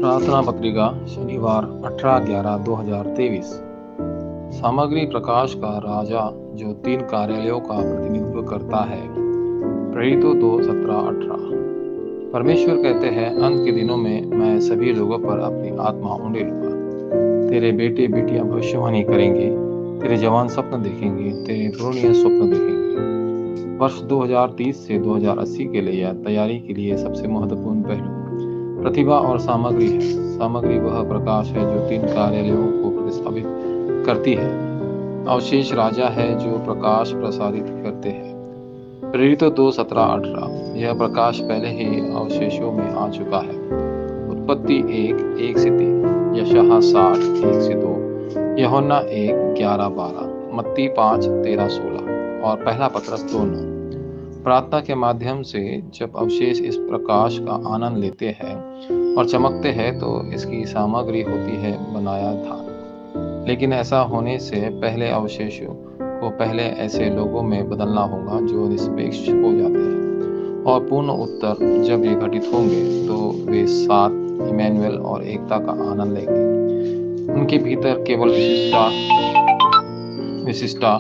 प्रार्थना पत्रिका शनिवार 18/11/2023। सामग्री प्रकाश का राजा जो 3 कार्यालयों का प्रतिनिधित्व करता है। प्रेरितों 2:17-18। परमेश्वर कहते हैं, अंत के दिनों में मैं सभी लोगों पर अपनी आत्मा उंडेलूंगा। तेरे बेटे बेटियां भविष्यवाणी करेंगे, तेरे जवान स्वप्न देखेंगे, तेरे तरुणियां स्वप्न देखेंगे। वर्ष 2030 से 2080 के लिए या तैयारी के लिए सबसे महत्वपूर्ण पहलू प्रतिभा और सामग्री है। सामग्री वह प्रकाश है जो 3 कार्यालयों को प्रतिस्थापित करती है। अवशेष राजा है जो प्रकाश प्रसारित करते हैं। प्रेरितों 2:17-18। यह प्रकाश पहले ही अवशेषों में आ चुका है। उत्पत्ति 1:1-3, यशायाह 60:1-2, यूहन्ना 1:11-12, मत्ती 5:13-16 और पहला पतरस 2:9। प्रार्थना के माध्यम से जब अवशेष इस प्रकाश का आनंद लेते हैं और चमकते हैं तो इसकी सामग्री होती है बनाया था। लेकिन ऐसा होने से पहले अवशेषों को पहले ऐसे लोगों में बदलना होगा जो निष्पेक्ष हो जाते हैं, और पूर्ण उत्तर जब ये घटित होंगे तो वे साथ इमैनुअल और एकता का आनंद लेंगे। उनके भीतर केवल विशिष्टा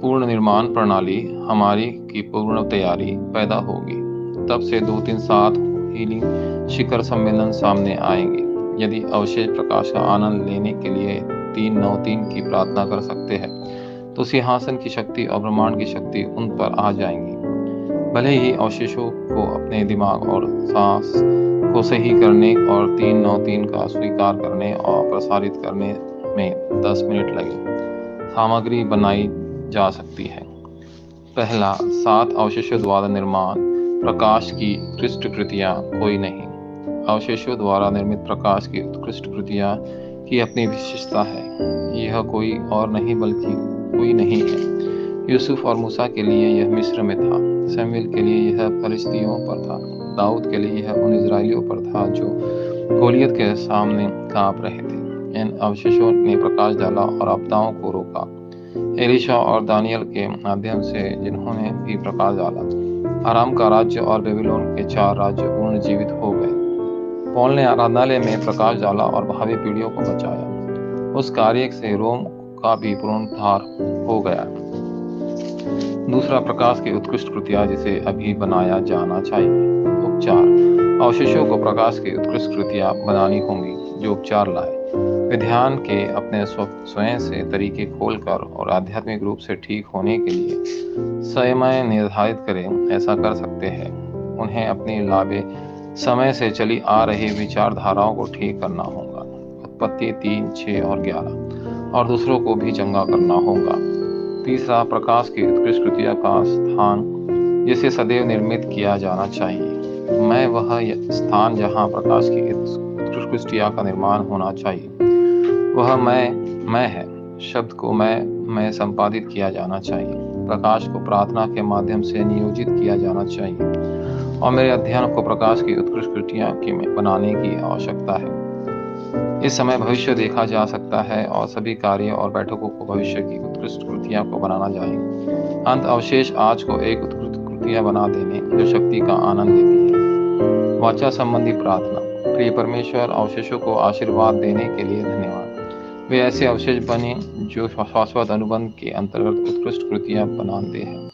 पूर्ण निर्माण प्रणाली हमारी की पूर्ण तैयारी पैदा होगी। तब से 2-3-7 हीलिंग शिखर सम्मेलन सामने आएंगे। यदि अवशेष प्रकाश का आनंद लेने के लिए 3-9-3 की प्रार्थना कर सकते हैं तो सिंहासन की शक्ति और ब्रह्मांड की शक्ति उन पर आ जाएंगी। भले ही अवशेषों को अपने दिमाग और सांस को सही करने और 3-9-3 का स्वीकार करने और प्रसारित करने में 10 मिनट लगे, सामग्री बनाई जा सकती है। पहला, 7 अवशेषों द्वारा निर्माण प्रकाश की उत्कृष्ट कृतियां कोई नहीं। अवशेषों द्वारा निर्मित प्रकाश की उत्कृष्ट कृतियां की अपनी विशेषता है। यह कोई और नहीं बल्कि कोई नहीं है। यूसुफ और मूसा के लिए यह मिस्र में था, शमूएल के लिए यह फलिस्तियों पर था, दाऊद के लिए यह उन इजरायलियों पर था जो गोलियत के सामने कांप रहे थे। इन अवशेषों ने प्रकाश डाला और आपदाओं को रोका। एलीशा और दानियल के माध्यम से जिन्होंने भी प्रकाश डाला, आराम का राज्य और बेबीलोन के 4 राज्य पुनर्जीवित हो गए। पौल ने आराधनालय में प्रकाश डाला और भावी पीढ़ियों को बचाया। उस कार्य से रोम का भी पुनरुद्धार हो गया। दूसरा, प्रकाश की उत्कृष्ट कृतियां जिसे अभी बनाया जाना चाहिए। उपचार। अवशेषों को प्रकाश की उत्कृष्ट कृतियां बनानी होंगी जो उपचार लाए। वे ध्यान के अपने स्वयं से तरीके खोलकर और आध्यात्मिक रूप से ठीक होने के लिए समय निर्धारित करें ऐसा कर सकते हैं। उन्हें अपनी लाभे समय से चली आ रही विचारधाराओं को ठीक करना होगा। उत्पत्ति 3:6-11 और दूसरों को भी चंगा करना होगा। तीसरा, प्रकाश की उत्कृष्ट कृतियां का स्थान जिसे सदैव निर्मित किया जाना चाहिए। मैं वह स्थान जहां प्रकाश की उत्कृष्ट कृतियां का निर्माण होना चाहिए। वह मैं है शब्द को मैं संपादित किया जाना चाहिए। प्रकाश को प्रार्थना के माध्यम से नियोजित किया जाना चाहिए और मेरे अध्ययन को प्रकाश की उत्कृष्ट कृतियां की बनाने की आवश्यकता है। इस समय भविष्य देखा जा सकता है और सभी कार्य और बैठकों को भविष्य की उत्कृष्ट कृतियां को बनाना चाहिए। अंत अवशेष आज को एक उत्कृष्ट कृतियां बना देने जो शक्ति का आनंद लेती है। वाचा संबंधी प्रार्थना। प्रिय परमेश्वर, अवशेषों को आशीर्वाद देने के लिए धन्यवाद। वे ऐसे अवशेष बने जो शाश्वत अनुबंध के अंतर्गत उत्कृष्ट कृतियां बनाते हैं।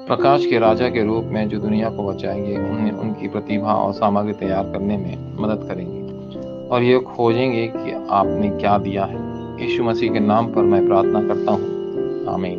प्रकाश के राजा के रूप में जो दुनिया को बचाएंगे, उन्हें उनकी प्रतिभा और सामग्री तैयार करने में मदद करेंगे और ये खोजेंगे कि आपने क्या दिया है। यीशु मसीह के नाम पर मैं प्रार्थना करता हूँ, आमीन।